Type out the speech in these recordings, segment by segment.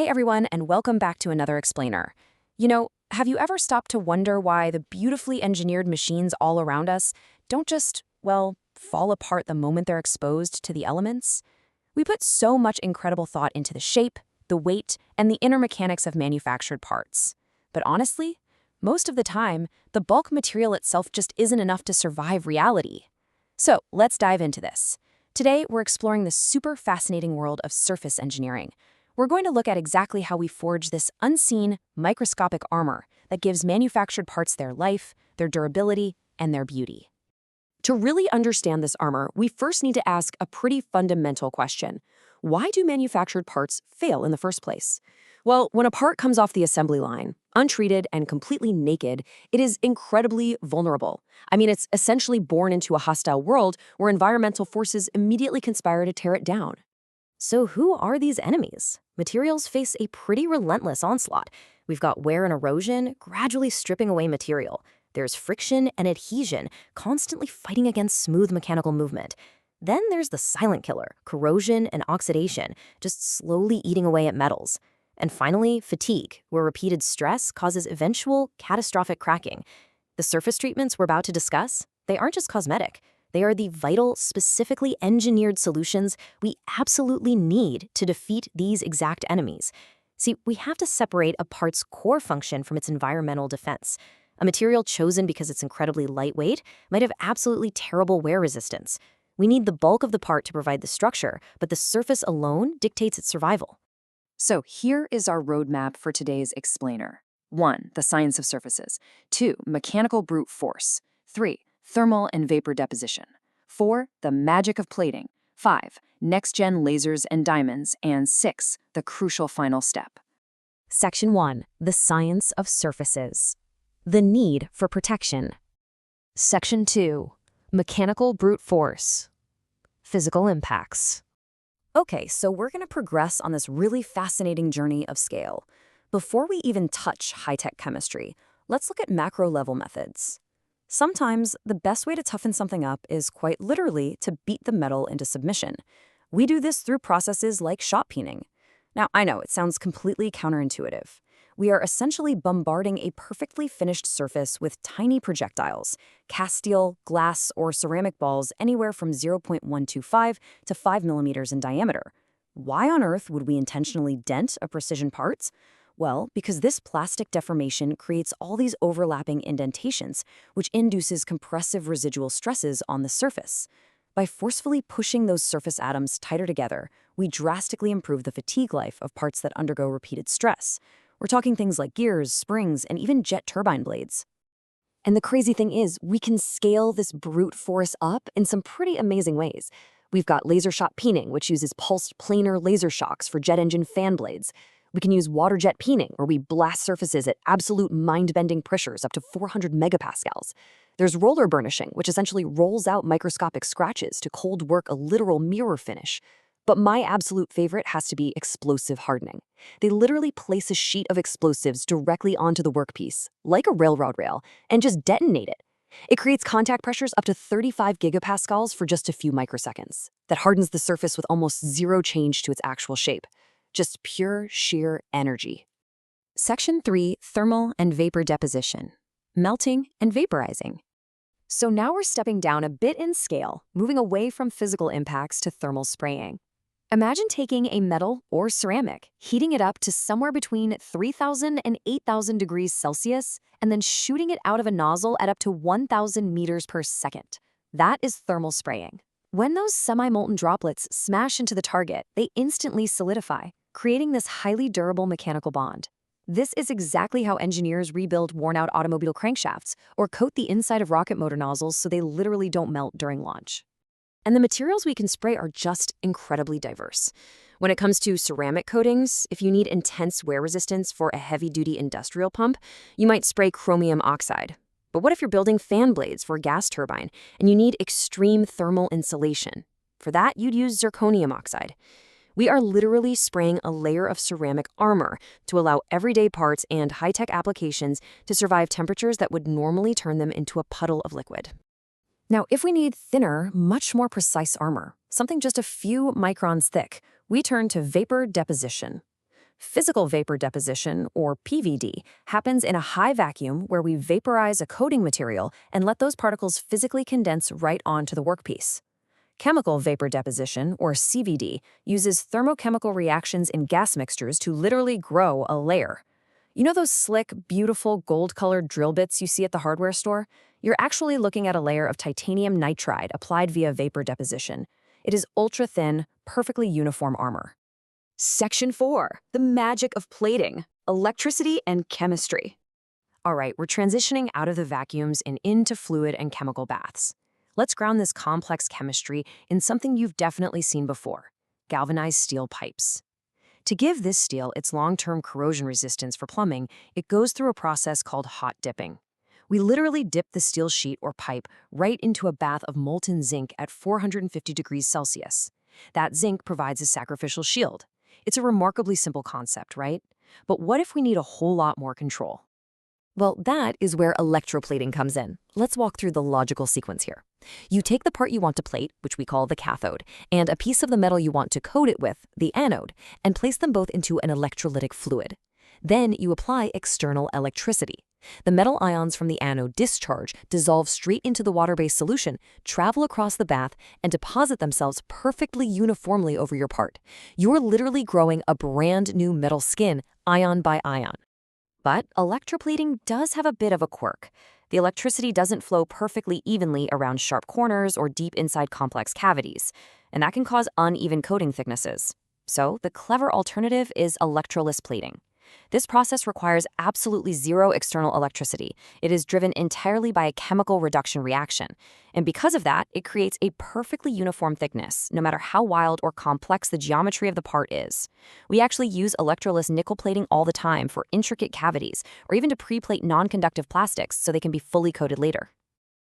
Hey everyone, and welcome back to another explainer. Have you ever stopped to wonder why the beautifully engineered machines all around us don't just, fall apart the moment they're exposed to the elements? We put so much incredible thought into the shape, the weight, and the inner mechanics of manufactured parts. But honestly, most of the time, the bulk material itself just isn't enough to survive reality. So let's dive into this. Today, we're exploring the super fascinating world of surface engineering. We're going to look at exactly how we forge this unseen, microscopic armor that gives manufactured parts their life, their durability, and their beauty. To really understand this armor, we first need to ask a pretty fundamental question. Why do manufactured parts fail in the first place? Well, when a part comes off the assembly line, untreated and completely naked, it is incredibly vulnerable. It's essentially born into a hostile world where environmental forces immediately conspire to tear it down. So who are these enemies? Materials face a pretty relentless onslaught. We've got wear and erosion gradually stripping away material. There's friction and adhesion constantly fighting against smooth mechanical movement. Then there's the silent killer, corrosion and oxidation, just slowly eating away at metals. And finally, fatigue, where repeated stress causes eventual catastrophic cracking. The surface treatments we're about to discuss, they aren't just cosmetic. They are the vital, specifically engineered solutions we absolutely need to defeat these exact enemies. See, we have to separate a part's core function from its environmental defense. A material chosen because it's incredibly lightweight might have absolutely terrible wear resistance. We need the bulk of the part to provide the structure, but the surface alone dictates its survival. So here is our roadmap for today's explainer. 1. The science of surfaces. 2. Mechanical brute force. 3. Thermal and vapor deposition. 4. The magic of plating. 5. Next-gen lasers and diamonds. And 6. The crucial final step. Section 1. The science of surfaces. The need for protection. Section 2. Mechanical brute force. Physical impacts. Okay, so we're going to progress on this really fascinating journey of scale. Before we even touch high-tech chemistry, let's look at macro-level methods. Sometimes, the best way to toughen something up is quite literally to beat the metal into submission. We do this through processes like shot peening. Now, I know it sounds completely counterintuitive. We are essentially bombarding a perfectly finished surface with tiny projectiles, cast steel, glass, or ceramic balls anywhere from 0.125 to 5 millimeters in diameter. Why on earth would we intentionally dent a precision part? Well, because this plastic deformation creates all these overlapping indentations, which induces compressive residual stresses on the surface. By forcefully pushing those surface atoms tighter together, we drastically improve the fatigue life of parts that undergo repeated stress. We're talking things like gears, springs, and even jet turbine blades. And the crazy thing is, we can scale this brute force up in some pretty amazing ways. We've got laser shot peening, which uses pulsed planar laser shocks for jet engine fan blades. We can use water jet peening, where we blast surfaces at absolute mind-bending pressures up to 400 megapascals. There's roller burnishing, which essentially rolls out microscopic scratches to cold work a literal mirror finish. But my absolute favorite has to be explosive hardening. They literally place a sheet of explosives directly onto the workpiece, like a railroad rail, and just detonate it. It creates contact pressures up to 35 gigapascals for just a few microseconds. That hardens the surface with almost zero change to its actual shape. Just pure, sheer energy. Section 3, Thermal and Vapor Deposition. Melting and vaporizing. So now we're stepping down a bit in scale, moving away from physical impacts to thermal spraying. Imagine taking a metal or ceramic, heating it up to somewhere between 3,000 and 8,000 degrees Celsius, and then shooting it out of a nozzle at up to 1,000 meters per second. That is thermal spraying. When those semi-molten droplets smash into the target, they instantly solidify, creating this highly durable mechanical bond. This is exactly how engineers rebuild worn-out automobile crankshafts or coat the inside of rocket motor nozzles so they literally don't melt during launch. And the materials we can spray are just incredibly diverse. When it comes to ceramic coatings, if you need intense wear resistance for a heavy-duty industrial pump, you might spray chromium oxide. But what if you're building fan blades for a gas turbine and you need extreme thermal insulation? For that, you'd use zirconium oxide. We are literally spraying a layer of ceramic armor to allow everyday parts and high-tech applications to survive temperatures that would normally turn them into a puddle of liquid. Now, if we need thinner, much more precise armor, something just a few microns thick, we turn to vapor deposition. Physical vapor deposition, or PVD, happens in a high vacuum where we vaporize a coating material and let those particles physically condense right onto the workpiece. Chemical vapor deposition, or CVD, uses thermochemical reactions in gas mixtures to literally grow a layer. You know those slick, beautiful, gold-colored drill bits you see at the hardware store? You're actually looking at a layer of titanium nitride applied via vapor deposition. It is ultra-thin, perfectly uniform armor. Section 4, the magic of plating, electricity and chemistry. All right, we're transitioning out of the vacuums and into fluid and chemical baths. Let's ground this complex chemistry in something you've definitely seen before: galvanized steel pipes. To give this steel its long-term corrosion resistance for plumbing, it goes through a process called hot dipping. We literally dip the steel sheet or pipe right into a bath of molten zinc at 450 degrees Celsius. That zinc provides a sacrificial shield. It's a remarkably simple concept, right? But what if we need a whole lot more control? Well, that is where electroplating comes in. Let's walk through the logical sequence here. You take the part you want to plate, which we call the cathode, and a piece of the metal you want to coat it with, the anode, and place them both into an electrolytic fluid. Then you apply external electricity. The metal ions from the anode discharge, dissolve straight into the water-based solution, travel across the bath, and deposit themselves perfectly uniformly over your part. You're literally growing a brand new metal skin, ion by ion. But electroplating does have a bit of a quirk. The electricity doesn't flow perfectly evenly around sharp corners or deep inside complex cavities, and that can cause uneven coating thicknesses. So the clever alternative is electroless plating. This process requires absolutely zero external electricity. It is driven entirely by a chemical reduction reaction. And because of that, it creates a perfectly uniform thickness, no matter how wild or complex the geometry of the part is. We actually use electroless nickel plating all the time for intricate cavities, or even to pre-plate non-conductive plastics so they can be fully coated later.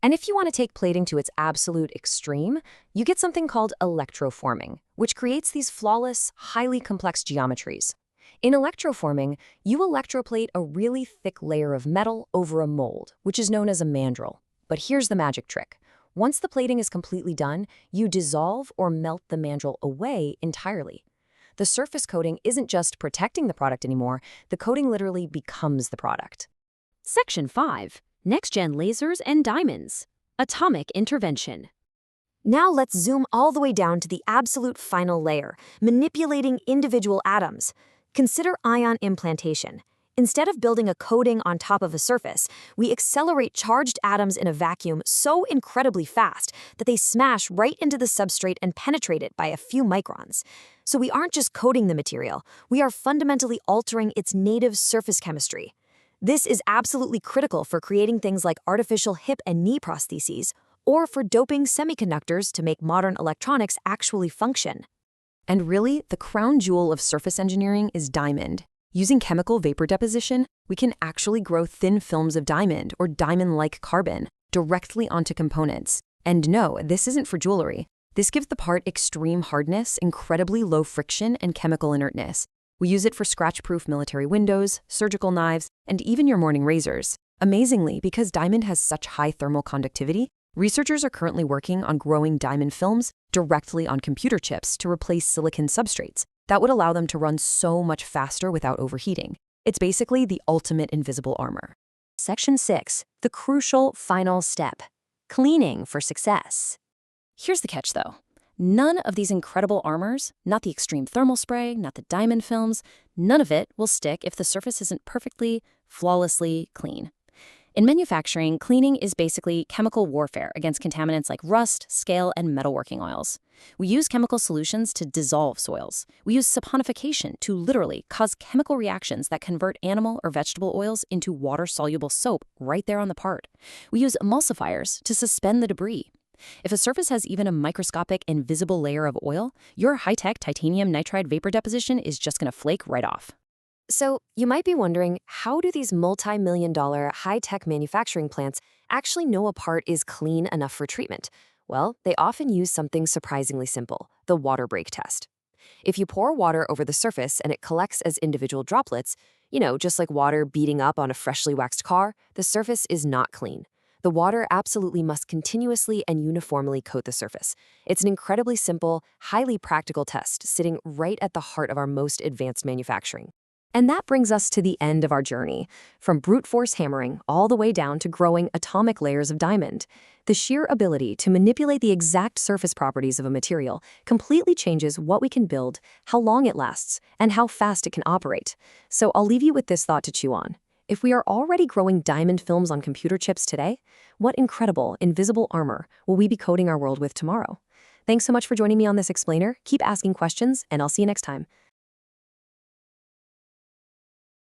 And if you want to take plating to its absolute extreme, you get something called electroforming, which creates these flawless, highly complex geometries. In electroforming, you electroplate a really thick layer of metal over a mold, which is known as a mandrel. But here's the magic trick. Once the plating is completely done, you dissolve or melt the mandrel away entirely. The surface coating isn't just protecting the product anymore, the coating literally becomes the product. Section 5. Next-gen lasers and diamonds. Atomic intervention. Now let's zoom all the way down to the absolute final layer, manipulating individual atoms. Consider ion implantation. Instead of building a coating on top of a surface, we accelerate charged atoms in a vacuum so incredibly fast that they smash right into the substrate and penetrate it by a few microns. So we aren't just coating the material, we are fundamentally altering its native surface chemistry. This is absolutely critical for creating things like artificial hip and knee prostheses, or for doping semiconductors to make modern electronics actually function. And really, the crown jewel of surface engineering is diamond. Using chemical vapor deposition, we can actually grow thin films of diamond or diamond-like carbon directly onto components. And no, this isn't for jewelry. This gives the part extreme hardness, incredibly low friction, and chemical inertness. We use it for scratch-proof military windows, surgical knives, and even your morning razors. Amazingly, because diamond has such high thermal conductivity, researchers are currently working on growing diamond films directly on computer chips to replace silicon substrates. That would allow them to run so much faster without overheating. It's basically the ultimate invisible armor. Section 6, the crucial final step: cleaning for success. Here's the catch, though. None of these incredible armors, not the extreme thermal spray, not the diamond films, none of it will stick if the surface isn't perfectly, flawlessly clean. In manufacturing, cleaning is basically chemical warfare against contaminants like rust, scale, and metalworking oils. We use chemical solutions to dissolve soils. We use saponification to literally cause chemical reactions that convert animal or vegetable oils into water-soluble soap right there on the part. We use emulsifiers to suspend the debris. If a surface has even a microscopic, invisible layer of oil, your high-tech titanium nitride vapor deposition is just going to flake right off. So, you might be wondering, how do these multi-million-dollar high-tech manufacturing plants actually know a part is clean enough for treatment? Well, they often use something surprisingly simple: the water break test. If you pour water over the surface and it collects as individual droplets, just like water beating up on a freshly waxed car, the surface is not clean. The water absolutely must continuously and uniformly coat the surface. It's an incredibly simple, highly practical test sitting right at the heart of our most advanced manufacturing. And that brings us to the end of our journey, from brute force hammering all the way down to growing atomic layers of diamond. The sheer ability to manipulate the exact surface properties of a material completely changes what we can build, how long it lasts, and how fast it can operate. So I'll leave you with this thought to chew on. If we are already growing diamond films on computer chips today, what incredible, invisible armor will we be coating our world with tomorrow? Thanks so much for joining me on this explainer. Keep asking questions, and I'll see you next time.